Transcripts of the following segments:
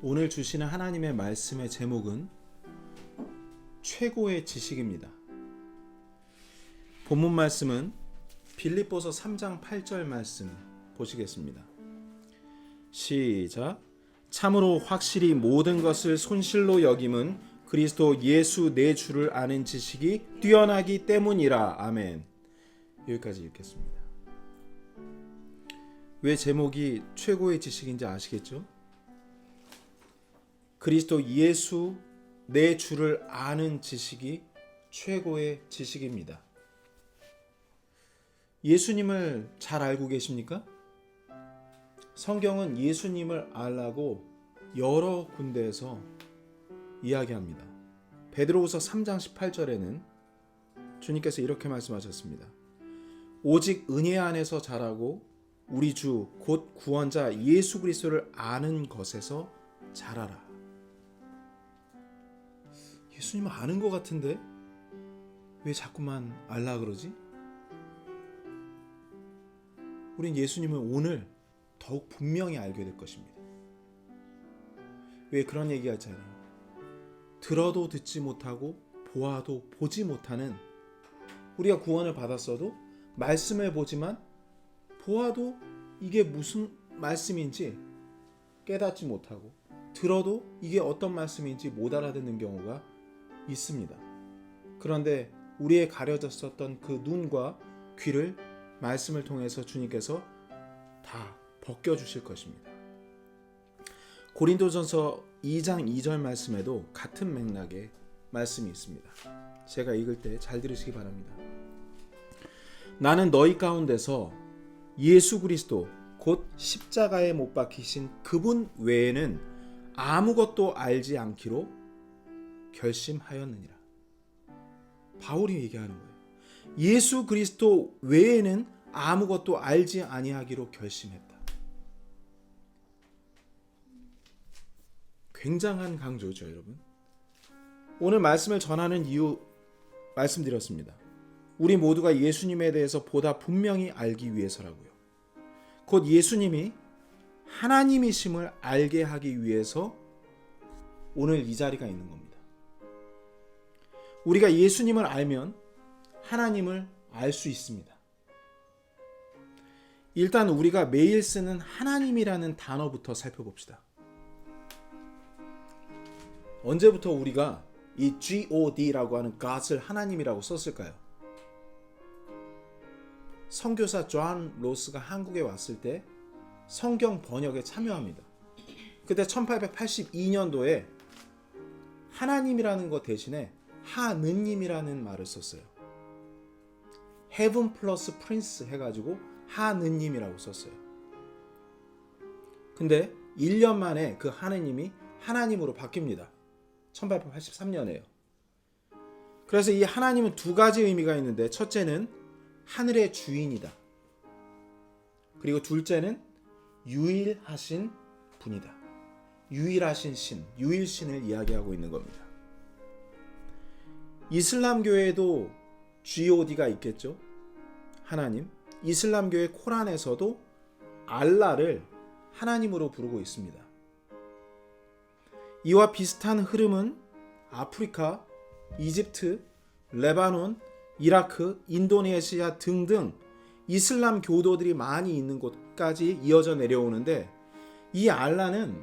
오늘 주시는 하나님의 말씀의 제목은 최고의 지식입니다. 본문 말씀은 빌립보서 3장 8절 말씀 보시겠습니다. 시작. 참으로 확실히 모든 것을 손실로 여김은 그리스도 예수 내 주를 아는 지식이 뛰어나기 때문이라. 아멘. 여기까지 읽겠습니다. 왜 제목이 최고의 지식인지 아시겠죠? 그리스도 예수 내 주를 아는 지식이 최고의 지식입니다. 예수님을 잘 알고 계십니까? 성경은 예수님을 알라고 여러 군데에서 이야기합니다. 베드로후서 3장 18절에는 주님께서 이렇게 말씀하셨습니다. 오직 은혜 안에서 자라고 우리 주 곧 구원자 예수 그리스도를 아는 것에서 자라라. 예수님을 아는 것 같은데 왜 자꾸만 알라 그러지? 우린 예수님을 오늘 더욱 분명히 알게 될 것입니다. 왜 그런 얘기가 있잖아요. 들어도 듣지 못하고 보아도 보지 못하는, 우리가 구원을 받았어도 말씀을 보지만 보아도 이게 무슨 말씀인지 깨닫지 못하고 들어도 이게 어떤 말씀인지 못 알아듣는 경우가 있습니다. 그런데 우리의 가려졌었던 그 눈과 귀를 말씀을 통해서 주님께서 다 벗겨주실 것입니다. 고린도전서 2장 2절 말씀에도 같은 맥락의 말씀이 있습니다. 제가 읽을 때 잘 들으시기 바랍니다. 나는 너희 가운데서 예수 그리스도 곧 십자가에 못 박히신 그분 외에는 아무것도 알지 않기로 결심하였느니라. 바울이 얘기하는 거예요. 예수 그리스도 외에는 아무것도 알지 아니하기로 결심했다. 굉장한 강조죠, 여러분. 오늘 말씀을 전하는 이유 말씀드렸습니다. 우리 모두가 예수님에 대해서 보다 분명히 알기 위해서라고요. 곧 예수님이 하나님이심을 알게 하기 위해서 오늘 이 자리가 있는 겁니다. 우리가 예수님을 알면 하나님을 알 수 있습니다. 일단 우리가 매일 쓰는 하나님이라는 단어부터 살펴봅시다. 언제부터 우리가 이 God라고 하는 God을 하나님이라고 썼을까요? 선교사 존 로스가 한국에 왔을 때 성경 번역에 참여합니다. 그때 1882년도에 하나님이라는 것 대신에 하느님이라는 말을 썼어요. Heaven plus Prince 해가지고 하느님이라고 썼어요. 근데 1년 만에 그 하느님이 하나님으로 바뀝니다. 1883년에요. 그래서 이 하나님은 두 가지 의미가 있는데, 첫째는 하늘의 주인이다. 그리고 둘째는 유일하신 분이다. 유일하신 신, 유일신을 이야기하고 있는 겁니다. 이슬람교에도 God가 있겠죠. 하나님. 이슬람교의 코란에서도 알라를 하나님으로 부르고 있습니다. 이와 비슷한 흐름은 아프리카, 이집트, 레바논, 이라크, 인도네시아 등등 이슬람 교도들이 많이 있는 곳까지 이어져 내려오는데, 이 알라는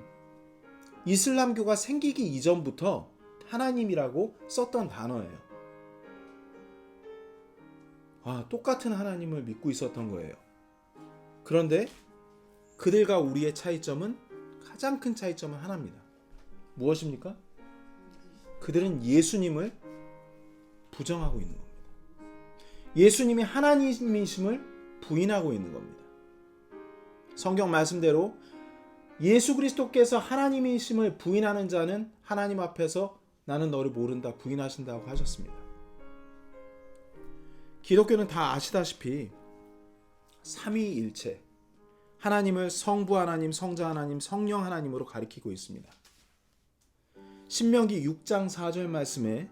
이슬람교가 생기기 이전부터 하나님이라고 썼던 단어예요. 똑같은 하나님을 믿고 있었던 거예요. 그런데 그들과 우리의 차이점은, 가장 큰 차이점은 하나입니다. 무엇입니까? 그들은 예수님을 부정하고 있는 겁니다. 예수님이 하나님이심을 부인하고 있는 겁니다. 성경 말씀대로 예수 그리스도께서 하나님이심을 부인하는 자는 하나님 앞에서 나는 너를 모른다 부인하신다고 하셨습니다. 기독교는 다 아시다시피 삼위일체, 하나님을 성부 하나님, 성자 하나님, 성령 하나님으로 가리키고 있습니다. 신명기 6장 4절 말씀에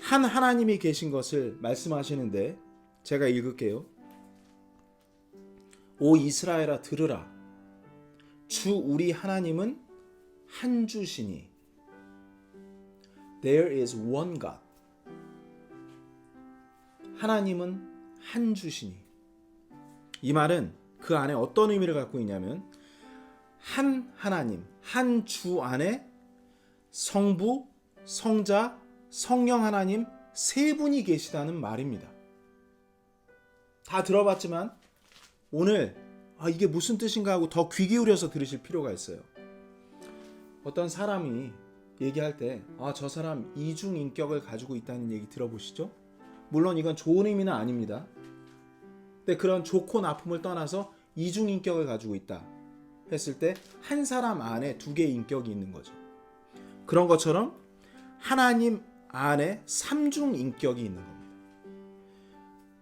한 하나님이 계신 것을 말씀하시는데, 제가 읽을게요. 오 이스라엘아 들으라. 주 우리 하나님은 한 주시니. There is one God. 하나님은 한 주시니. 이 말은 그 안에 어떤 의미를 갖고 있냐면 한 하나님, 한 주 안에 성부, 성자, 성령 하나님 세 분이 계시다는 말입니다. 다 들어봤지만 오늘 이게 무슨 뜻인가 하고 더 귀 기울여서 들으실 필요가 있어요. 어떤 사람이 얘기할 때 저 사람 이중인격을 가지고 있다는 얘기 들어보시죠? 물론 이건 좋은 의미는 아닙니다. 근데 그런 좋고 나쁨을 떠나서 이중인격을 가지고 있다 했을 때 한 사람 안에 두 개의 인격이 있는 거죠. 그런 것처럼 하나님 안에 삼중인격이 있는 겁니다.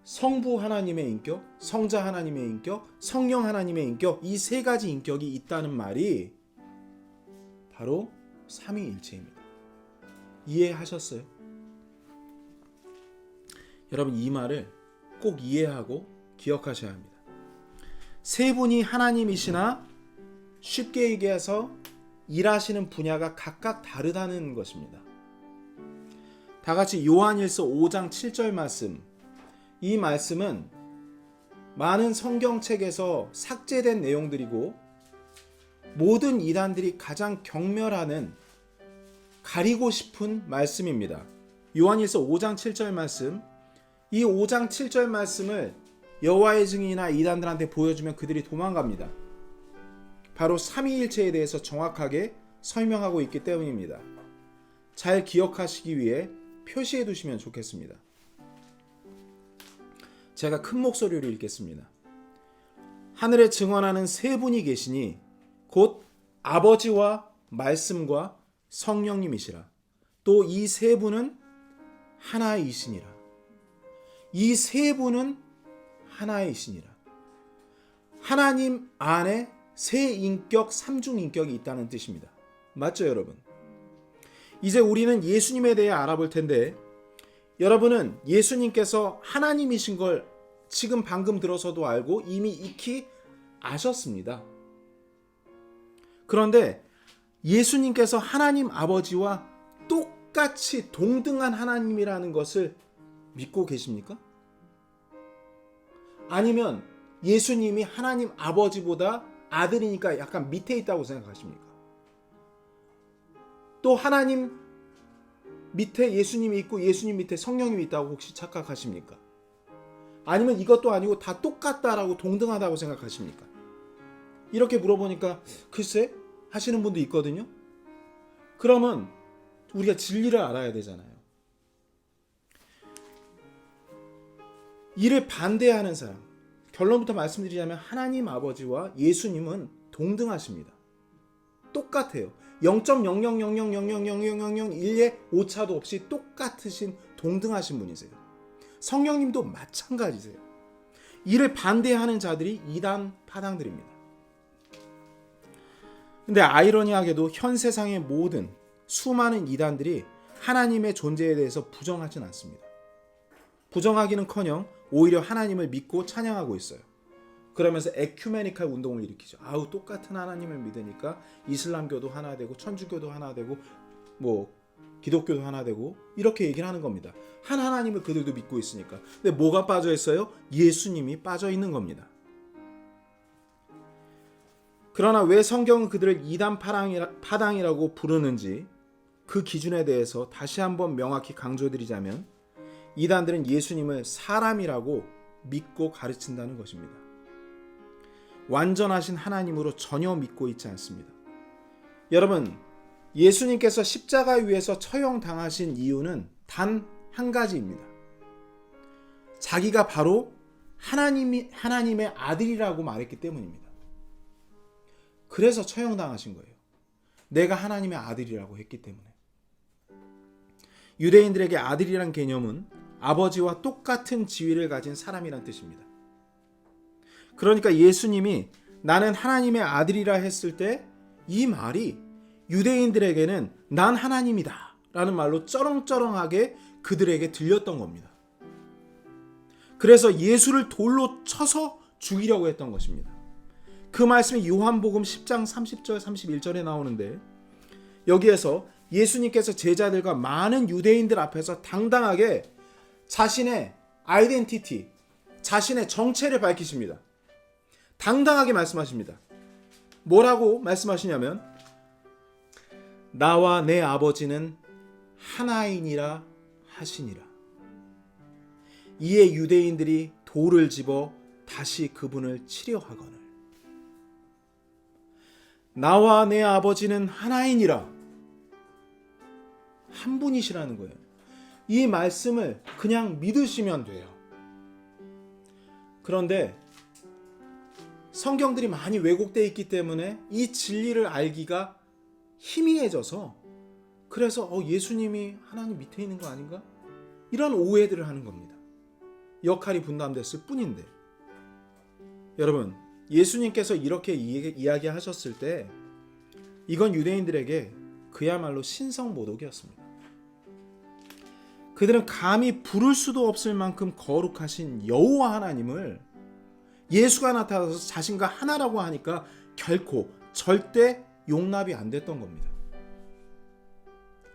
성부 하나님의 인격, 성자 하나님의 인격, 성령 하나님의 인격, 이 세 가지 인격이 있다는 말이 바로 삼위일체입니다. 이해하셨어요? 여러분 이 말을 꼭 이해하고 기억하셔야 합니다. 세 분이 하나님이시나 쉽게 얘기해서 일하시는 분야가 각각 다르다는 것입니다. 다 같이 요한일서 5장 7절 말씀. 이 말씀은 많은 성경책에서 삭제된 내용들이고 모든 이단들이 가장 경멸하는 가리고 싶은 말씀입니다. 요한일서 5장 7절 말씀. 이 5장 7절 말씀을 여호와의 증인이나 이단들한테 보여주면 그들이 도망갑니다. 바로 삼위일체에 대해서 정확하게 설명하고 있기 때문입니다. 잘 기억하시기 위해 표시해 두시면 좋겠습니다. 제가 큰 목소리로 읽겠습니다. 하늘에 증언하는 세 분이 계시니 곧 아버지와 말씀과 성령님이시라. 또 이 세 분은 하나이시니라. 이 세 분은 하나이시니라. 하나님 안에 세 인격, 삼중인격이 있다는 뜻입니다. 맞죠, 여러분? 이제 우리는 예수님에 대해 알아볼 텐데 여러분은 예수님께서 하나님이신 걸 지금 방금 들어서도 알고 이미 익히 아셨습니다. 그런데 예수님께서 하나님 아버지와 똑같이 동등한 하나님이라는 것을 믿고 계십니까? 아니면 예수님이 하나님 아버지보다 아들이니까 약간 밑에 있다고 생각하십니까? 또 하나님 밑에 예수님이 있고 예수님 밑에 성령님이 있다고 혹시 착각하십니까? 아니면 이것도 아니고 다 똑같다라고 동등하다고 생각하십니까? 이렇게 물어보니까 글쎄 하시는 분도 있거든요. 그러면 우리가 진리를 알아야 되잖아요. 이를 반대하는 사람, 결론부터 말씀드리자면 하나님 아버지와 예수님은 동등하십니다. 똑같아요. 0.0000000001의 오차도 없이 똑같으신 동등하신 분이세요. 성령님도 마찬가지세요. 이를 반대하는 자들이 이단 파당들입니다. 근데 아이러니하게도 현 세상의 모든 수많은 이단들이 하나님의 존재에 대해서 부정하진 않습니다. 부정하기는커녕 오히려 하나님을 믿고 찬양하고 있어요. 그러면서 에큐메니칼 운동을 일으키죠. 똑같은 하나님을 믿으니까 이슬람교도 하나 되고 천주교도 하나 되고 기독교도 하나 되고 이렇게 얘기를 하는 겁니다. 한 하나님을 그들도 믿고 있으니까. 근데 뭐가 빠져 있어요? 예수님이 빠져 있는 겁니다. 그러나 왜 성경은 그들을 이단 파당이라고 부르는지 그 기준에 대해서 다시 한번 명확히 강조드리자면 이단들은 예수님을 사람이라고 믿고 가르친다는 것입니다. 완전하신 하나님으로 전혀 믿고 있지 않습니다. 여러분, 예수님께서 십자가 위에서 처형당하신 이유는 단 한 가지입니다. 자기가 바로 하나님의 아들이라고 말했기 때문입니다. 그래서 처형당하신 거예요. 내가 하나님의 아들이라고 했기 때문에. 유대인들에게 아들이란 개념은 아버지와 똑같은 지위를 가진 사람이란 뜻입니다. 그러니까 예수님이 나는 하나님의 아들이라 했을 때 이 말이 유대인들에게는 난 하나님이다 라는 말로 쩌렁쩌렁하게 그들에게 들렸던 겁니다. 그래서 예수를 돌로 쳐서 죽이려고 했던 것입니다. 그 말씀이 요한복음 10장 30절 31절에 나오는데 여기에서 예수님께서 제자들과 많은 유대인들 앞에서 당당하게 자신의 아이덴티티, 자신의 정체를 밝히십니다. 당당하게 말씀하십니다. 뭐라고 말씀하시냐면 나와 내 아버지는 하나이니라 하시니라. 이에 유대인들이 돌을 집어 다시 그분을 치려 하거늘. 나와 내 아버지는 하나이니라. 한 분이시라는 거예요. 이 말씀을 그냥 믿으시면 돼요. 그런데 성경들이 많이 왜곡되어 있기 때문에 이 진리를 알기가 희미해져서 그래서 예수님이 하나님 밑에 있는 거 아닌가? 이런 오해들을 하는 겁니다. 역할이 분담됐을 뿐인데. 여러분, 예수님께서 이렇게 이야기하셨을 때 이건 유대인들에게 그야말로 신성모독이었습니다. 그들은 감히 부를 수도 없을 만큼 거룩하신 여호와 하나님을 예수가 나타나서 자신과 하나라고 하니까 결코 절대 용납이 안 됐던 겁니다.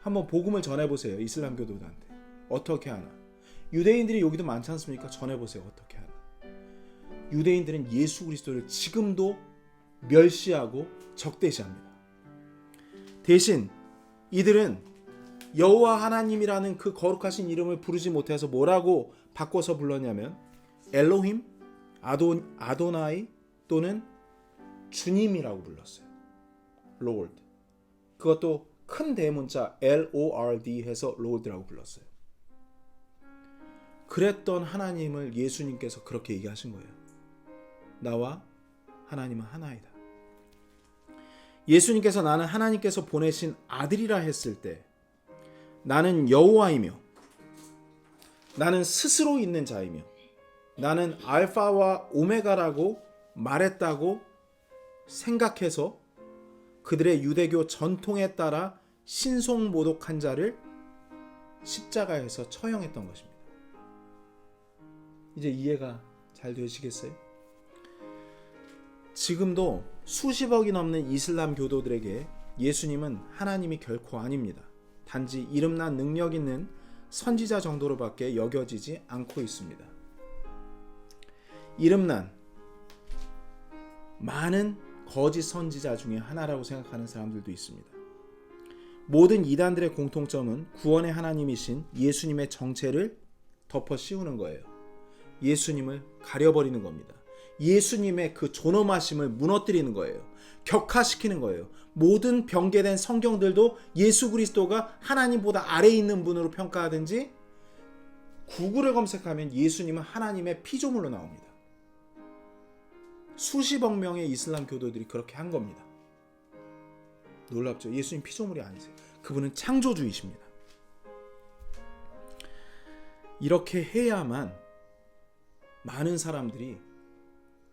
한번 복음을 전해보세요. 이슬람 교도들한테. 어떻게 하나? 유대인들이 여기도 많지 않습니까? 전해보세요. 어떻게 하나? 유대인들은 예수 그리스도를 지금도 멸시하고 적대시합니다. 대신 이들은 여호와 하나님이라는 그 거룩하신 이름을 부르지 못해서 뭐라고 바꿔서 불렀냐면 엘로힘, 아도나이 또는 주님이라고 불렀어요. Lord. 그것도 큰 대문자 Lord 해서 Lord라고 불렀어요. 그랬던 하나님을 예수님께서 그렇게 얘기하신 거예요. 나와 하나님은 하나이다. 예수님께서 나는 하나님께서 보내신 아들이라 했을 때 나는 여호와이며 나는 스스로 있는 자이며 나는 알파와 오메가라고 말했다고 생각해서 그들의 유대교 전통에 따라 신송모독한 자를 십자가에서 처형했던 것입니다. 이제 이해가 잘 되시겠어요? 지금도 수십억이 넘는 이슬람 교도들에게 예수님은 하나님이 결코 아닙니다. 단지 이름난 능력 있는 선지자 정도로밖에 여겨지지 않고 있습니다. 이름난 많은 거짓 선지자 중에 하나라고 생각하는 사람들도 있습니다. 모든 이단들의 공통점은 구원의 하나님이신 예수님의 정체를 덮어 씌우는 거예요. 예수님을 가려버리는 겁니다. 예수님의 그 존엄하심을 무너뜨리는 거예요. 격화시키는 거예요. 모든 변개된 성경들도 예수 그리스도가 하나님보다 아래에 있는 분으로 평가하든지 구글을 검색하면 예수님은 하나님의 피조물로 나옵니다. 수십억 명의 이슬람 교도들이 그렇게 한 겁니다. 놀랍죠? 예수님 피조물이 아니세요. 그분은 창조주이십니다. 이렇게 해야만 많은 사람들이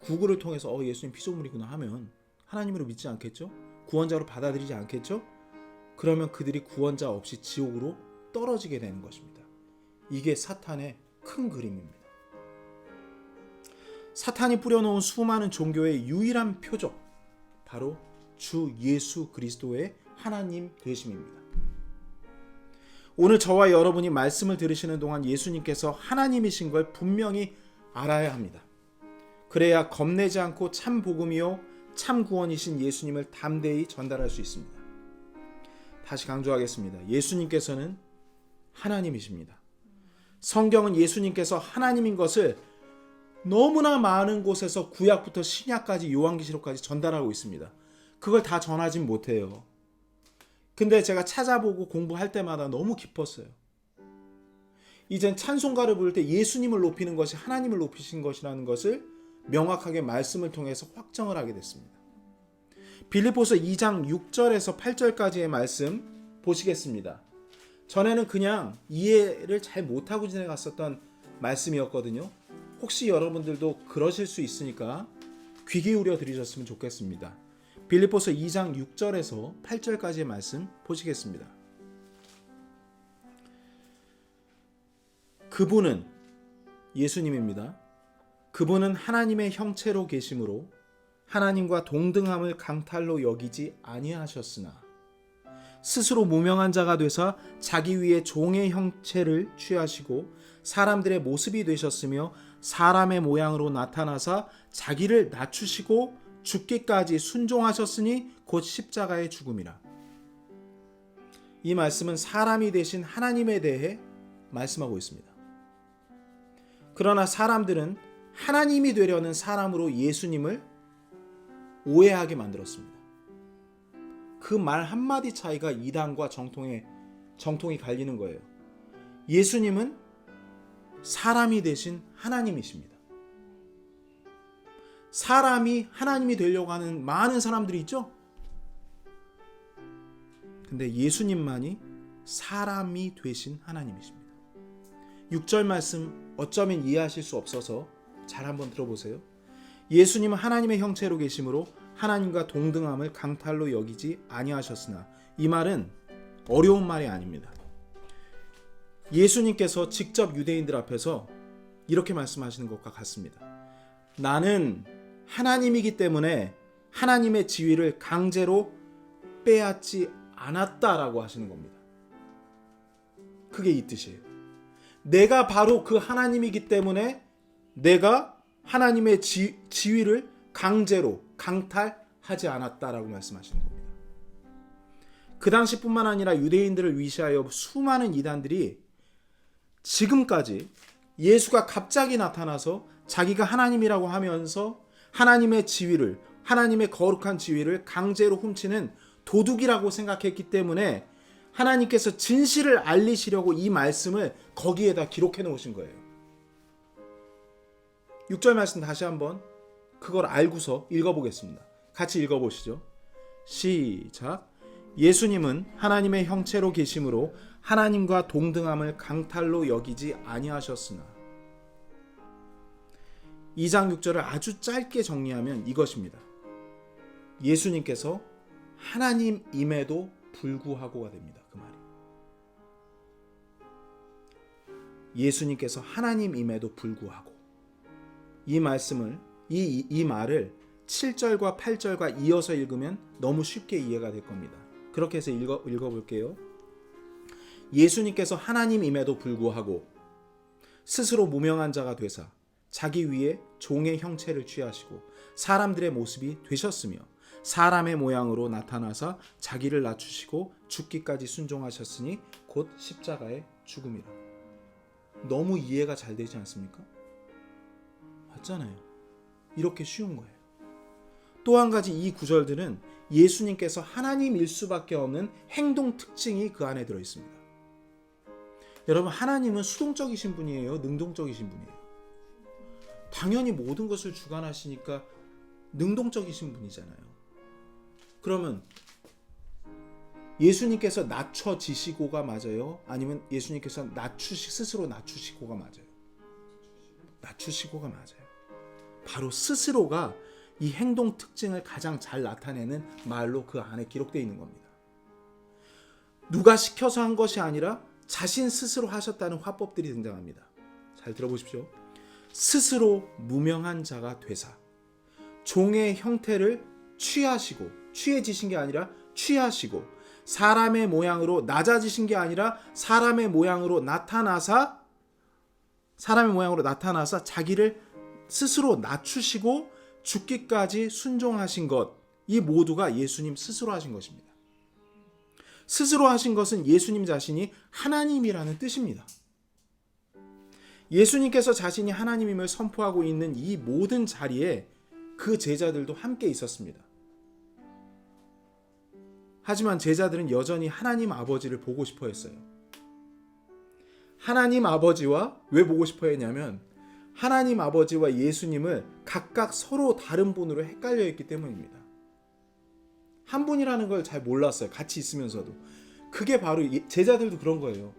구글을 통해서 예수님 피조물이구나 하면 하나님으로 믿지 않겠죠? 구원자로 받아들이지 않겠죠? 그러면 그들이 구원자 없이 지옥으로 떨어지게 되는 것입니다. 이게 사탄의 큰 그림입니다. 사탄이 뿌려놓은 수많은 종교의 유일한 표적, 바로 주 예수 그리스도의 하나님 되심입니다. 오늘 저와 여러분이 말씀을 들으시는 동안 예수님께서 하나님이신 걸 분명히 알아야 합니다. 그래야 겁내지 않고 참 복음이요 참 구원이신 예수님을 담대히 전달할 수 있습니다. 다시 강조하겠습니다. 예수님께서는 하나님이십니다. 성경은 예수님께서 하나님인 것을 너무나 많은 곳에서 구약부터 신약까지 요한계시록까지 전달하고 있습니다. 그걸 다 전하진 못해요. 근데 제가 찾아보고 공부할 때마다 너무 기뻤어요. 이젠 찬송가를 부를 때 예수님을 높이는 것이 하나님을 높이신 것이라는 것을 명확하게 말씀을 통해서 확정을 하게 됐습니다. 빌립보서 2장 6절에서 8절까지의 말씀 보시겠습니다. 전에는 그냥 이해를 잘 못하고 지내갔었던 말씀이었거든요. 혹시 여러분들도 그러실 수 있으니까 귀 기울여 들으셨으면 좋겠습니다. 빌립보서 2장 6절에서 8절까지의 말씀 보시겠습니다. 그분은 예수님입니다. 그분은 하나님의 형체로 계심으로 하나님과 동등함을 강탈로 여기지 아니하셨으나 스스로 무명한 자가 되사 자기 위에 종의 형체를 취하시고 사람들의 모습이 되셨으며 사람의 모양으로 나타나사 자기를 낮추시고 죽기까지 순종하셨으니 곧 십자가의 죽음이라. 이 말씀은 사람이 되신 하나님에 대해 말씀하고 있습니다. 그러나 사람들은 하나님이 되려는 사람으로 예수님을 오해하게 만들었습니다. 그 말 한마디 차이가 이단과 정통이 갈리는 거예요. 예수님은 사람이 되신 하나님이십니다. 사람이 하나님이 되려고 하는 많은 사람들이 있죠? 근데 예수님만이 사람이 되신 하나님이십니다. 6절 말씀 어쩌면 이해하실 수 없어서 잘 한번 들어보세요. 예수님은 하나님의 형체로 계심으로 하나님과 동등함을 강탈로 여기지 아니하셨으나, 이 말은 어려운 말이 아닙니다. 예수님께서 직접 유대인들 앞에서 이렇게 말씀하시는 것과 같습니다. 나는 하나님이기 때문에 하나님의 지위를 강제로 빼앗지 않았다라고 하시는 겁니다. 그게 이 뜻이에요. 내가 바로 그 하나님이기 때문에 내가 하나님의 지위를 강제로 강탈하지 않았다라고 말씀하시는 겁니다. 그 당시뿐만 아니라 유대인들을 위시하여 수많은 이단들이 지금까지 예수가 갑자기 나타나서 자기가 하나님이라고 하면서 하나님의 지위를, 하나님의 거룩한 지위를 강제로 훔치는 도둑이라고 생각했기 때문에 하나님께서 진실을 알리시려고 이 말씀을 거기에다 기록해 놓으신 거예요. 6절 말씀 다시 한번 그걸 알고서 읽어보겠습니다. 같이 읽어보시죠. 시작. 예수님은 하나님의 형체로 계심으로 하나님과 동등함을 강탈로 여기지 아니하셨으나. 2장 6절을 아주 짧게 정리하면 이것입니다. 예수님께서 하나님임에도 불구하고가 됩니다. 그 말이. 예수님께서 하나님임에도 불구하고. 이 말씀을 이 말을 7절과 8절과 이어서 읽으면 너무 쉽게 이해가 될 겁니다. 그렇게 해서 읽어볼게요. 예수님께서 하나님임에도 불구하고 스스로 무명한 자가 되사 자기 위에 종의 형체를 취하시고 사람들의 모습이 되셨으며 사람의 모양으로 나타나사 자기를 낮추시고 죽기까지 순종하셨으니 곧 십자가의 죽음이라. 너무 이해가 잘 되지 않습니까? 맞잖아요. 이렇게 쉬운 거예요. 또 한 가지 이 구절들은 예수님께서 하나님일 수밖에 없는 행동 특징이 그 안에 들어있습니다. 여러분, 하나님은 수동적이신 분이에요? 능동적이신 분이에요? 당연히 모든 것을 주관하시니까 능동적이신 분이잖아요. 그러면 예수님께서 낮춰지시고가 맞아요? 아니면 예수님께서 스스로 낮추시고가 맞아요? 낮추시고가 맞아요. 바로 스스로가 이 행동 특징을 가장 잘 나타내는 말로 그 안에 기록되어 있는 겁니다. 누가 시켜서 한 것이 아니라 자신 스스로 하셨다는 화법들이 등장합니다. 잘 들어보십시오. 스스로 무명한 자가 되사 종의 형태를 취하시고, 취해지신 게 아니라 취하시고, 사람의 모양으로 낮아지신 게 아니라 사람의 모양으로 나타나사 자기를 스스로 낮추시고 죽기까지 순종하신 것, 이 모두가 예수님 스스로 하신 것입니다. 스스로 하신 것은 예수님 자신이 하나님이라는 뜻입니다. 예수님께서 자신이 하나님임을 선포하고 있는 이 모든 자리에 그 제자들도 함께 있었습니다. 하지만 제자들은 여전히 하나님 아버지를 보고 싶어 했어요. 하나님 아버지와 왜 보고 싶어 했냐면 하나님 아버지와 예수님을 각각 서로 다른 분으로 헷갈려 있기 때문입니다. 한 분이라는 걸 잘 몰랐어요. 같이 있으면서도. 그게 바로 제자들도 그런 거예요.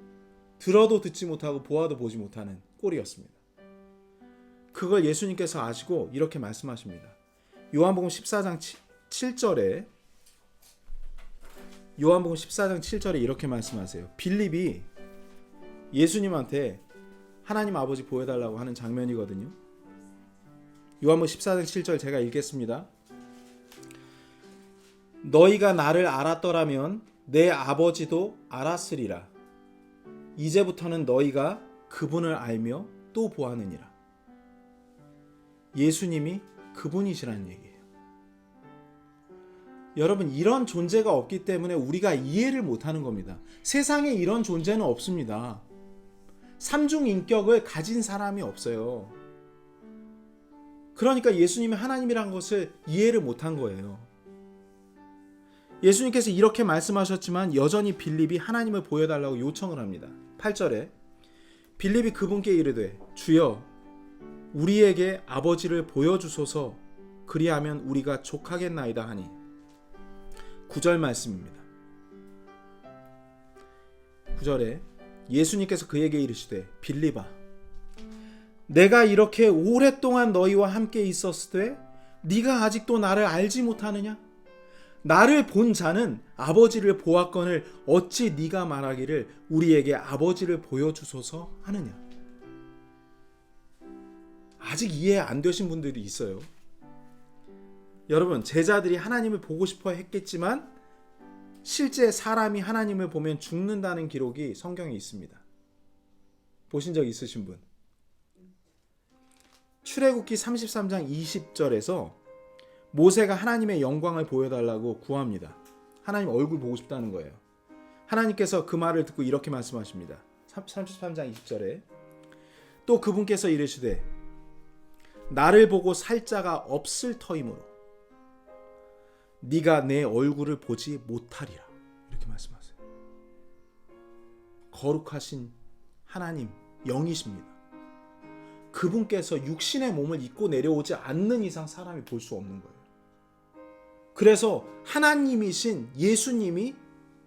들어도 듣지 못하고 보아도 보지 못하는 꼴이었습니다. 그걸 예수님께서 아시고 이렇게 말씀하십니다. 요한복음 14장 7절에 이렇게 말씀하세요. 빌립이 예수님한테 하나님 아버지 보여달라고 하는 장면이거든요. 요한복음 14장 7절 제가 읽겠습니다. 너희가 나를 알았더라면 내 아버지도 알았으리라. 이제부터는 너희가 그분을 알며 또 보았느니라. 예수님이 그분이시라는 얘기예요. 여러분, 이런 존재가 없기 때문에 우리가 이해를 못하는 겁니다. 세상에 이런 존재는 없습니다. 삼중인격을 가진 사람이 없어요. 그러니까 예수님이 하나님이란 것을 이해를 못한 거예요. 예수님께서 이렇게 말씀하셨지만 여전히 빌립이 하나님을 보여달라고 요청을 합니다. 8절에 빌립이 그분께 이르되 주여 우리에게 아버지를 보여주소서 그리하면 우리가 족하겠나이다 하니 9절 말씀입니다. 9절에 예수님께서 그에게 이르시되 빌립아 내가 이렇게 오랫동안 너희와 함께 있었으되 네가 아직도 나를 알지 못하느냐? 나를 본 자는 아버지를 보았거늘 어찌 네가 말하기를 우리에게 아버지를 보여주소서 하느냐? 아직 이해 안 되신 분들이 있어요. 여러분, 제자들이 하나님을 보고 싶어 했겠지만 실제 사람이 하나님을 보면 죽는다는 기록이 성경에 있습니다. 보신 적 있으신 분? 출애굽기 33장 20절에서 모세가 하나님의 영광을 보여달라고 구합니다. 하나님 얼굴 보고 싶다는 거예요. 하나님께서 그 말을 듣고 이렇게 말씀하십니다. 33장 20절에 또 그분께서 이르시되 나를 보고 살 자가 없을 터이므로 네가 내 얼굴을 보지 못하리라. 이렇게 말씀하세요. 거룩하신 하나님, 영이십니다. 그분께서 육신의 몸을 입고 내려오지 않는 이상 사람이 볼 수 없는 거예요. 그래서 하나님이신 예수님이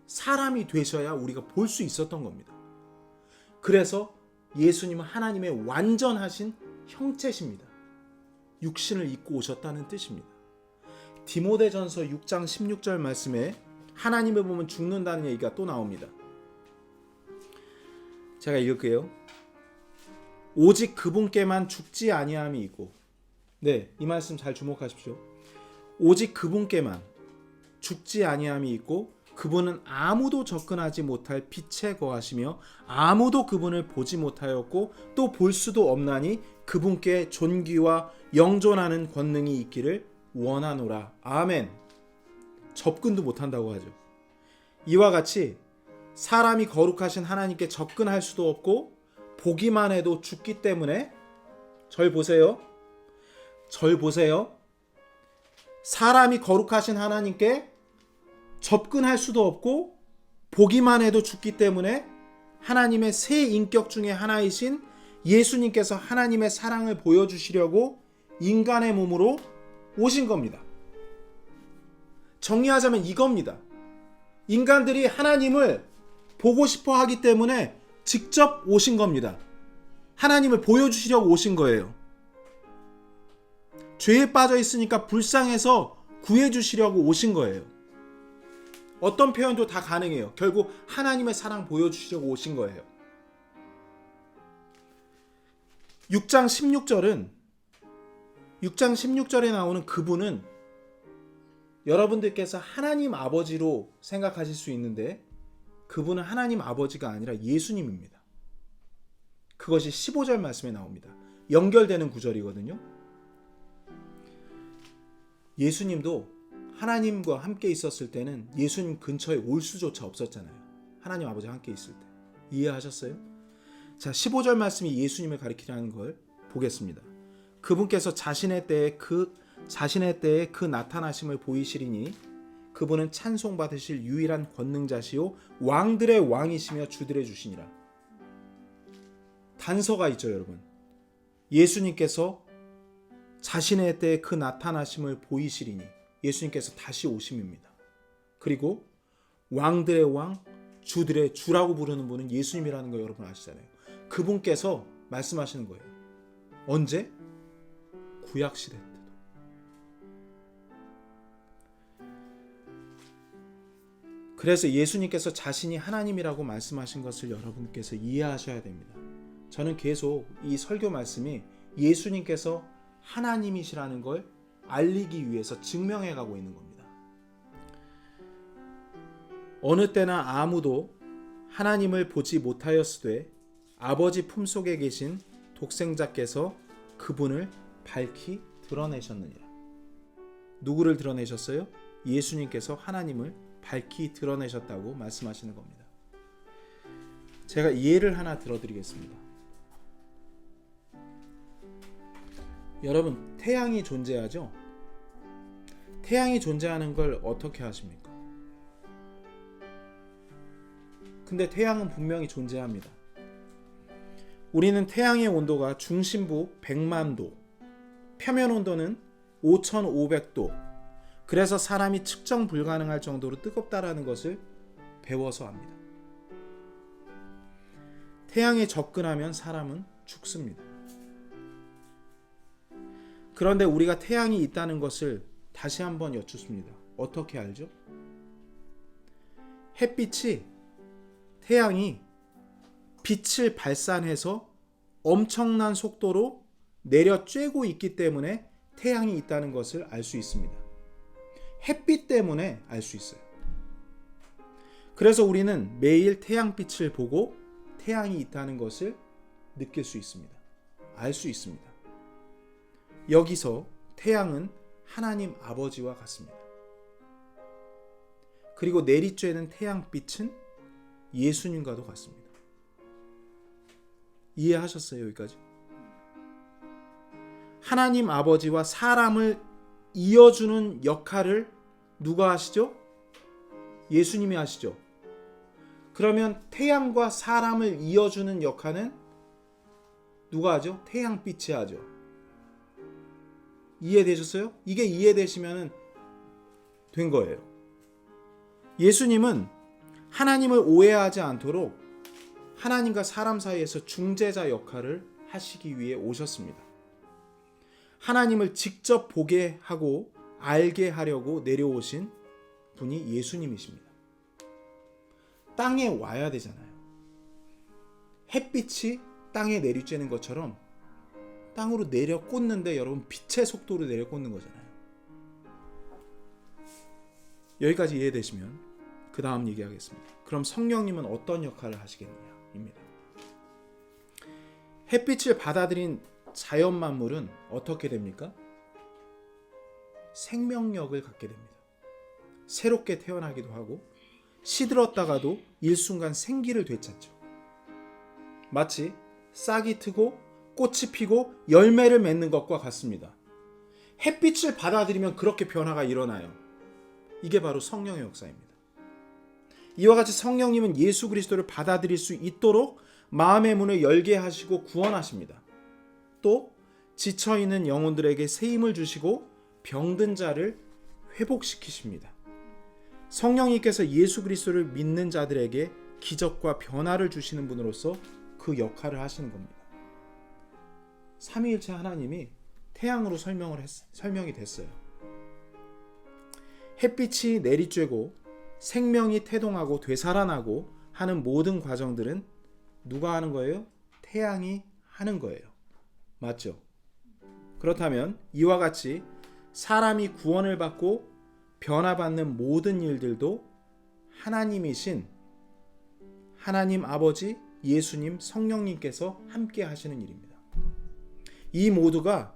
사람이 되셔야 우리가 볼 수 있었던 겁니다. 그래서 예수님은 하나님의 완전하신 형체십니다. 육신을 입고 오셨다는 뜻입니다. 디모데전서 6장 16절 말씀에 하나님을 보면 죽는다는 얘기가 또 나옵니다. 제가 읽을게요. 오직 그분께만 죽지 아니함이 있고, 네, 이 말씀 잘 주목하십시오. 오직 그분께만 죽지 아니함이 있고 그분은 아무도 접근하지 못할 빛에 거하시며 아무도 그분을 보지 못하였고 또 볼 수도 없나니 그분께 존귀와 영존하는 권능이 있기를 원하노라. 아멘. 접근도 못한다고 하죠. 이와 같이 사람이 거룩하신 하나님께 접근할 수도 없고 보기만 해도 죽기 때문에 절 보세요. 사람이 거룩하신 하나님께 접근할 수도 없고 보기만 해도 죽기 때문에 하나님의 세 인격 중에 하나이신 예수님께서 하나님의 사랑을 보여주시려고 인간의 몸으로 오신 겁니다. 정리하자면 이겁니다. 인간들이 하나님을 보고 싶어 하기 때문에 직접 오신 겁니다. 하나님을 보여주시려고 오신 거예요. 죄에 빠져 있으니까 불쌍해서 구해주시려고 오신 거예요. 어떤 표현도 다 가능해요. 결국 하나님의 사랑 보여주시려고 오신 거예요. 6장 16절에 나오는 그분은 여러분들께서 하나님 아버지로 생각하실 수 있는데 그분은 하나님 아버지가 아니라 예수님입니다. 그것이 15절 말씀에 나옵니다. 연결되는 구절이거든요. 예수님도 하나님과 함께 있었을 때는 예수님 근처에 올 수조차 없었잖아요. 하나님 아버지와 함께 있을 때. 이해하셨어요? 자, 15절 말씀이 예수님을 가리키라는 걸 보겠습니다. 그분께서 자신의 때에 그 나타나심을 보이시리니 그분은 찬송받으실 유일한 권능자시요 왕들의 왕이시며 주들의 주시니라. 단서가 있죠, 여러분. 예수님께서 자신의 때에 그 나타나심을 보이시리니 예수님께서 다시 오심입니다. 그리고 왕들의 왕, 주들의 주라고 부르는 분은 예수님이라는 거 여러분 아시잖아요. 그분께서 말씀하시는 거예요. 언제? 구약시대 때도. 그래서 예수님께서 자신이 하나님이라고 말씀하신 것을 여러분께서 이해하셔야 됩니다. 저는 계속 이 설교 말씀이 예수님께서 하나님이시라는 걸 알리기 위해서 증명해 가고 있는 겁니다. 어느 때나 아무도 하나님을 보지 못하였으되 아버지 품속에 계신 독생자께서 그분을 밝히 드러내셨느니라. 누구를 드러내셨어요? 예수님께서 하나님을 밝히 드러내셨다고 말씀하시는 겁니다. 제가 예를 하나 들어드리겠습니다. 여러분, 태양이 존재하죠? 태양이 존재하는 걸 어떻게 아십니까? 근데 태양은 분명히 존재합니다. 우리는 태양의 온도가 중심부 100만 도, 표면 온도는 5500도, 그래서 사람이 측정 불가능할 정도로 뜨겁다라는 것을 배워서 합니다. 태양에 접근하면 사람은 죽습니다. 그런데 우리가 태양이 있다는 것을 다시 한번 여쭙습니다. 어떻게 알죠? 햇빛이, 태양이 빛을 발산해서 엄청난 속도로 내려 쬐고 있기 때문에 태양이 있다는 것을 알 수 있습니다. 햇빛 때문에 알 수 있어요. 그래서 우리는 매일 태양빛을 보고 태양이 있다는 것을 느낄 수 있습니다. 알 수 있습니다. 여기서 태양은 하나님 아버지와 같습니다. 그리고 내리쬐는 태양빛은 예수님과도 같습니다. 이해하셨어요? 여기까지? 하나님 아버지와 사람을 이어주는 역할을 누가 하시죠? 예수님이 하시죠. 그러면 태양과 사람을 이어주는 역할은 누가 하죠? 태양빛이 하죠. 이해되셨어요? 이게 이해되시면 된 거예요. 예수님은 하나님을 오해하지 않도록 하나님과 사람 사이에서 중재자 역할을 하시기 위해 오셨습니다. 하나님을 직접 보게 하고 알게 하려고 내려오신 분이 예수님이십니다. 땅에 와야 되잖아요. 햇빛이 땅에 내리쬐는 것처럼 땅으로 내려 꽂는데 여러분 빛의 속도로 내려 꽂는 거잖아요. 여기까지 이해되시면 그 다음 얘기하겠습니다. 그럼 성령님은 어떤 역할을 하시겠느냐입니다. 햇빛을 받아들인 자연 만물은 어떻게 됩니까? 생명력을 갖게 됩니다. 새롭게 태어나기도 하고 시들었다가도 일순간 생기를 되찾죠. 마치 싹이 트고 꽃이 피고 열매를 맺는 것과 같습니다. 햇빛을 받아들이면 그렇게 변화가 일어나요. 이게 바로 성령의 역사입니다. 이와 같이 성령님은 예수 그리스도를 받아들일 수 있도록 마음의 문을 열게 하시고 구원하십니다. 또 지쳐있는 영혼들에게 새 힘을 주시고 병든 자를 회복시키십니다. 성령님께서 예수 그리스도를 믿는 자들에게 기적과 변화를 주시는 분으로서 그 역할을 하시는 겁니다. 삼위일체 하나님이 태양으로 설명이 됐어요. 햇빛이 내리쬐고 생명이 태동하고 되살아나고 하는 모든 과정들은 누가 하는 거예요? 태양이 하는 거예요. 맞죠? 그렇다면 이와 같이 사람이 구원을 받고 변화받는 모든 일들도 하나님이신 하나님 아버지, 예수님, 성령님께서 함께 하시는 일입니다. 이 모두가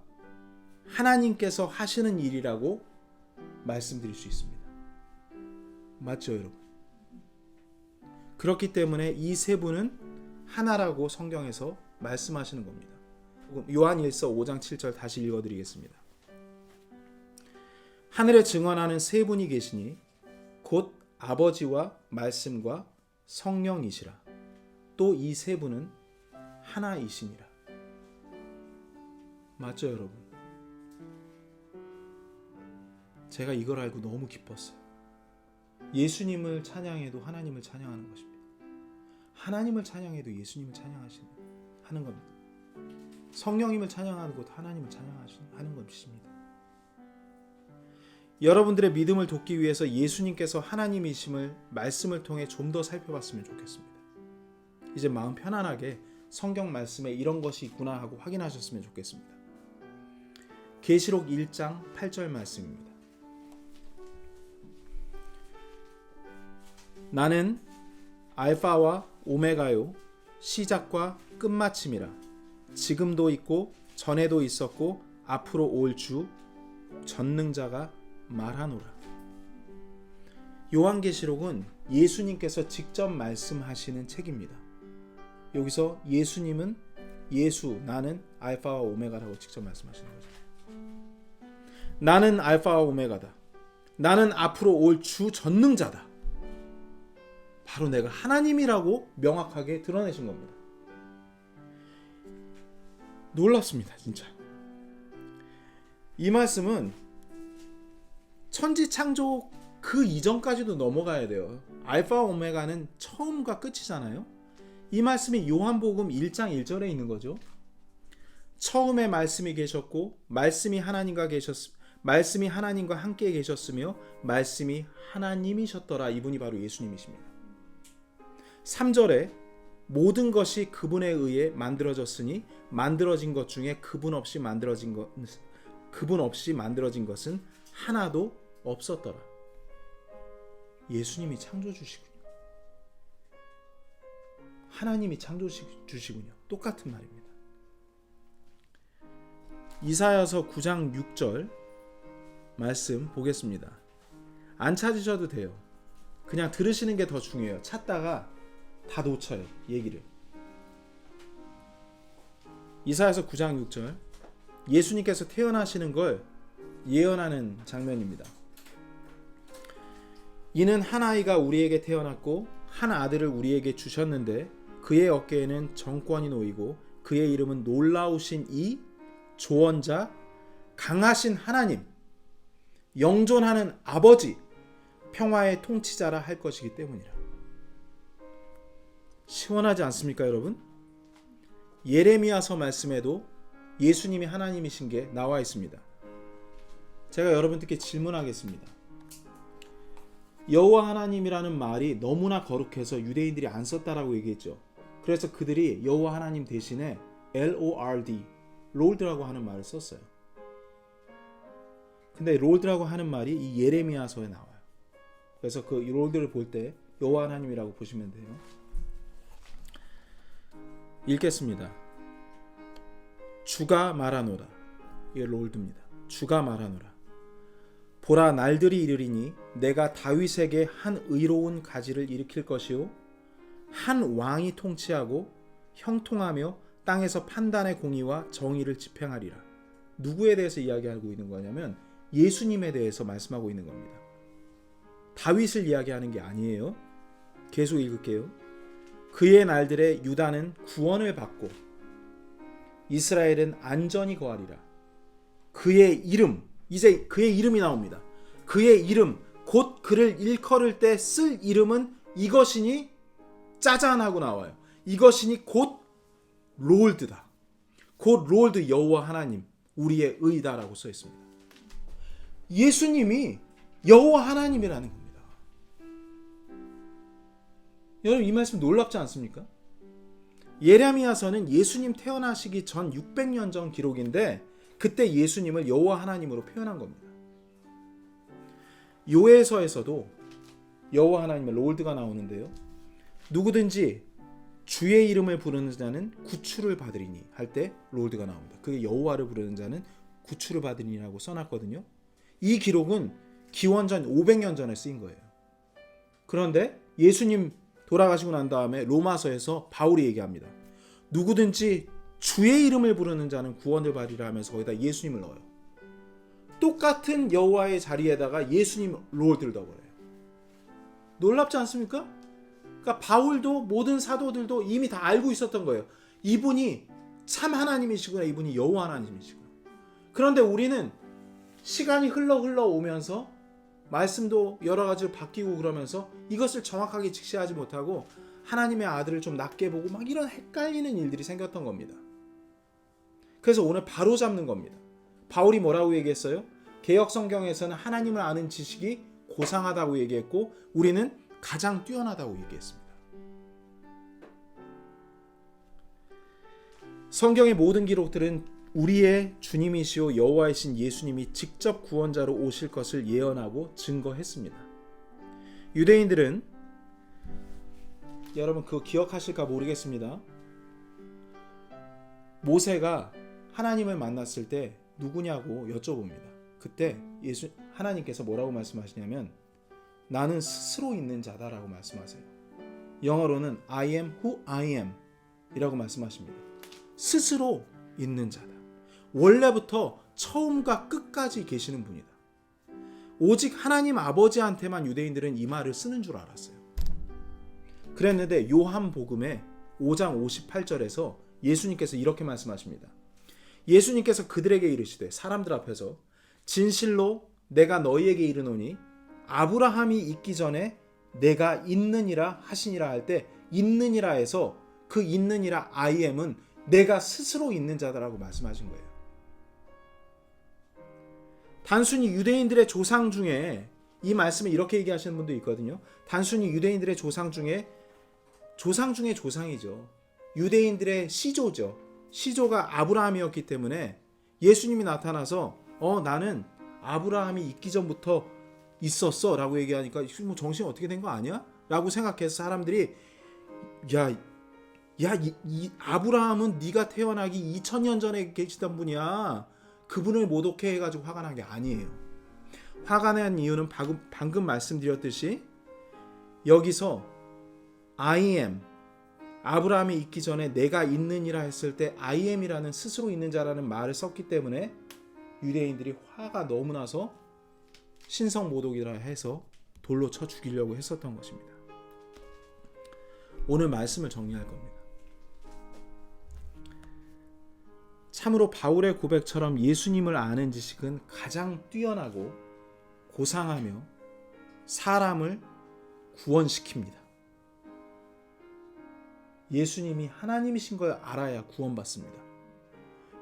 하나님께서 하시는 일이라고 말씀드릴 수 있습니다. 맞죠, 여러분? 그렇기 때문에 이 세 분은 하나라고 성경에서 말씀하시는 겁니다. 요한일서 5장 7절 다시 읽어드리겠습니다. 하늘에 증언하는 세 분이 계시니 곧 아버지와 말씀과 성령이시라. 또 이 세 분은 하나이시니라. 맞죠, 여러분? 제가 이걸 알고 너무 기뻤어요. 예수님을 찬양해도 하나님을 찬양하는 것입니다. 하나님을 찬양해도 예수님을 하는 겁니다. 성령님을 찬양하는 것 하나님을 찬양하는 것입니다. 여러분들의 믿음을 돕기 위해서 예수님께서 하나님이심을 말씀을 통해 좀 더 살펴봤으면 좋겠습니다. 이제 마음 편안하게 성경 말씀에 이런 것이 있구나 하고 확인하셨으면 좋겠습니다. 계시록 1장 8절 말씀입니다. 나는 알파와 오메가요 시작과 끝마침이라. 지금도 있고 전에도 있었고 앞으로 올 주 전능자가 말하노라. 요한계시록은 예수님께서 직접 말씀하시는 책입니다. 여기서 예수님은 나는 알파와 오메가라고 직접 말씀하시는 거죠. 나는 알파와 오메가다. 나는 앞으로 올 주 전능자다. 바로 내가 하나님이라고 명확하게 드러내신 겁니다. 놀랍습니다, 진짜. 이 말씀은 천지 창조 그 이전까지도 넘어가야 돼요. 알파와 오메가는 처음과 끝이잖아요. 이 말씀이 요한복음 1장 1절에 있는 거죠. 처음에 말씀이 계셨고 말씀이 하나님과 함께 계셨으며 말씀이 하나님이셨더라. 이분이 바로 예수님이십니다. 3절에 모든 것이 그분에 의해 만들어졌으니 만들어진 것 중에 그분 없이 만들어진 것은 하나도 없었더라. 예수님이 창조주시군요. 하나님이 창조주시군요. 똑같은 말입니다. 이사야서 9장 6절 말씀 보겠습니다. 안 찾으셔도 돼요. 그냥 들으시는 게 더 중요해요. 찾다가 다 놓쳐요, 얘기를. 이사야서 9장 6절, 예수님께서 태어나시는 걸 예언하는 장면입니다. 이는 한 아이가 우리에게 태어났고 한 아들을 우리에게 주셨는데 그의 어깨에는 정권이 놓이고 그의 이름은 놀라우신 이 조언자, 강하신 하나님, 영존하는 아버지, 평화의 통치자라 할 것이기 때문이라. 시원하지 않습니까, 여러분? 예레미야서 말씀에도 예수님이 하나님이신 게 나와 있습니다. 제가 여러분들께 질문하겠습니다. 여호와 하나님이라는 말이 너무나 거룩해서 유대인들이 안 썼다라고 얘기했죠. 그래서 그들이 여호와 하나님 대신에 LORD, 롤드라고 하는 말을 썼어요. 근데 롤드라고 하는 말이 이 예레미야서에 나와요. 그래서 그 롤드를 볼 때 여호와 하나님이라고 보시면 돼요. 읽겠습니다. 주가 말하노라. 이게 롤드입니다. 주가 말하노라. 보라, 날들이 이르리니 내가 다윗에게 한 의로운 가지를 일으킬 것이요 한 왕이 통치하고 형통하며 땅에서 판단의 공의와 정의를 집행하리라. 누구에 대해서 이야기하고 있는 거냐면 예수님에 대해서 말씀하고 있는 겁니다. 다윗을 이야기하는 게 아니에요. 계속 읽을게요. 그의 날들에 유다는 구원을 받고 이스라엘은 안전히 거하리라. 그의 이름, 이제 그의 이름이 나옵니다. 그의 이름, 곧 그를 일컬을 때 쓸 이름은 이것이니 짜잔 하고 나와요. 이것이니 곧 롤드다. 곧 롤드, 여호와 하나님, 우리의 의다라고 써 있습니다. 예수님이 여호와 하나님이라는 겁니다. 여러분, 이 말씀 놀랍지 않습니까? 예레미야서는 예수님 태어나시기 전 600년 전 기록인데 그때 예수님을 여호와 하나님으로 표현한 겁니다. 요에서에서도 여호와 하나님의 롤드가 나오는데요. 누구든지 주의 이름을 부르는 자는 구출을 받으리니 할 때 롤드가 나옵니다. 그게 여호와를 부르는 자는 구출을 받으리라고 써놨거든요. 이 기록은 기원전 500년 전에 쓰인 거예요. 그런데 예수님 돌아가시고 난 다음에 로마서에서 바울이 얘기합니다. 누구든지 주의 이름을 부르는 자는 구원을 받으리라 하면서 거기다 예수님을 넣어요. 똑같은 여호와의 자리에다가 예수님 롤드를 넣어버려요. 놀랍지 않습니까? 그러니까 바울도 모든 사도들도 이미 다 알고 있었던 거예요. 이분이 참 하나님이시구나, 이분이 여호와 하나님이시구나. 그런데 우리는 시간이 흘러 오면서 말씀도 여러 가지로 바뀌고 그러면서 이것을 정확하게 직시하지 못하고 하나님의 아들을 좀 낮게 보고 막 이런 헷갈리는 일들이 생겼던 겁니다. 그래서 오늘 바로 잡는 겁니다. 바울이 뭐라고 얘기했어요? 개역 성경에서는 하나님을 아는 지식이 고상하다고 얘기했고 우리는 가장 뛰어나다고 얘기했습니다. 성경의 모든 기록들은 우리의 주님이시오 여호와이신 예수님이 직접 구원자로 오실 것을 예언하고 증거했습니다. 유대인들은 여러분 그거 기억하실까 모르겠습니다. 모세가 하나님을 만났을 때 누구냐고 여쭤봅니다. 그때 하나님께서 뭐라고 말씀하시냐면 나는 스스로 있는 자다라고 말씀하세요. 영어로는 I am who I am 이라고 말씀하십니다. 스스로 있는 자다. 원래부터 처음과 끝까지 계시는 분이다. 오직 하나님 아버지한테만 유대인들은 이 말을 쓰는 줄 알았어요. 그랬는데 요한복음의 5장 58절에서 예수님께서 이렇게 말씀하십니다. 예수님께서 그들에게 이르시되 사람들 앞에서 진실로 내가 너희에게 이르노니 아브라함이 있기 전에 내가 있느니라 하시니라 할 때 있느니라 해서 그 있느니라 I am은 내가 스스로 있는 자다라고 말씀하신 거예요. 단순히 유대인들의 조상 중에 이 말씀을 이렇게 얘기하시는 분도 있거든요. 단순히 유대인들의 조상 중에 조상이죠. 유대인들의 시조죠. 시조가 아브라함이었기 때문에 예수님이 나타나서 나는 아브라함이 있기 전부터 있었어 라고 얘기하니까 뭐 정신 어떻게 된 거 아니야? 라고 생각해서 사람들이 이 아브라함은 네가 태어나기 2000년 전에 계시던 분이야. 그분을 모독해 해가지고 화가 난 게 아니에요. 화가 난 이유는 방금 말씀드렸듯이 여기서 I am 아브라함이 있기 전에 내가 있느니라 했을 때 I am이라는 스스로 있는 자라는 말을 썼기 때문에 유대인들이 화가 너무 나서 신성 모독이라 해서 돌로 쳐 죽이려고 했었던 것입니다. 오늘 말씀을 정리할 겁니다. 참으로 바울의 고백처럼 예수님을 아는 지식은 가장 뛰어나고 고상하며 사람을 구원시킵니다. 예수님이 하나님이신 걸 알아야 구원받습니다.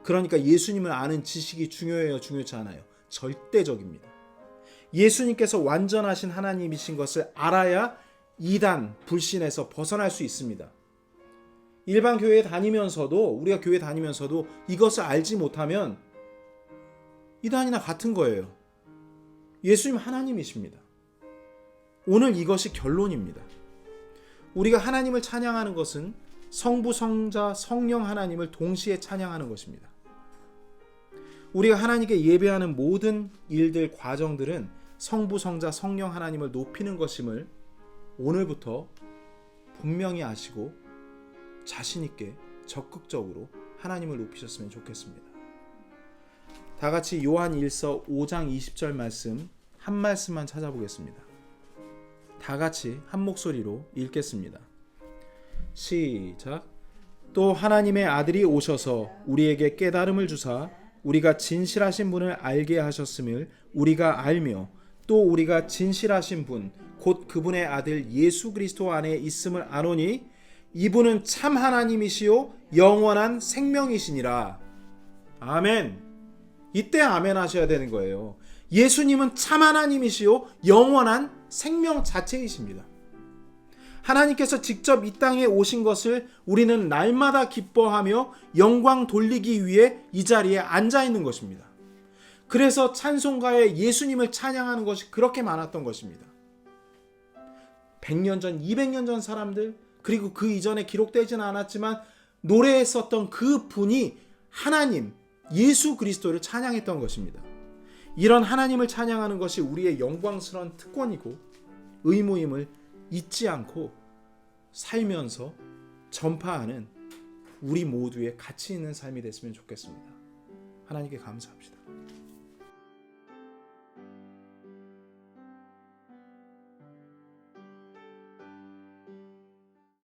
그러니까 예수님을 아는 지식이 중요해요, 중요치 않아요? 절대적입니다. 예수님께서 완전하신 하나님이신 것을 알아야 이단, 불신에서 벗어날 수 있습니다. 일반 교회에 다니면서도 우리가 교회 다니면서도 이것을 알지 못하면 이단이나 같은 거예요. 예수님 하나님이십니다. 오늘 이것이 결론입니다. 우리가 하나님을 찬양하는 것은 성부, 성자, 성령 하나님을 동시에 찬양하는 것입니다. 우리가 하나님께 예배하는 모든 일들, 과정들은 성부, 성자, 성령 하나님을 높이는 것임을 오늘부터 분명히 아시고 자신 있게 적극적으로 하나님을 높이셨으면 좋겠습니다. 다 같이 요한 1서 5장 20절 말씀 한 말씀만 찾아보겠습니다. 다 같이 한 목소리로 읽겠습니다. 시작. 또 하나님의 아들이 오셔서 우리에게 깨달음을 주사 우리가 진실하신 분을 알게 하셨음을 우리가 알며 또 우리가 진실하신 분 곧 그분의 아들 예수 그리스도 안에 있음을 아노니 이분은 참 하나님이시요 영원한 생명이시니라. 아멘. 이때 아멘 하셔야 되는 거예요. 예수님은 참 하나님이시요 영원한 생명 자체이십니다. 하나님께서 직접 이 땅에 오신 것을 우리는 날마다 기뻐하며 영광 돌리기 위해 이 자리에 앉아 있는 것입니다. 그래서 찬송가에 예수님을 찬양하는 것이 그렇게 많았던 것입니다. 100년 전, 200년 전 사람들, 그리고 그 이전에 기록되지는 않았지만 노래했었던 그 분이 하나님, 예수 그리스도를 찬양했던 것입니다. 이런 하나님을 찬양하는 것이 우리의 영광스러운 특권이고 의무임을 잊지 않고 살면서 전파하는 우리 모두의 가치 있는 삶이 됐으면 좋겠습니다. 하나님께 감사합시다.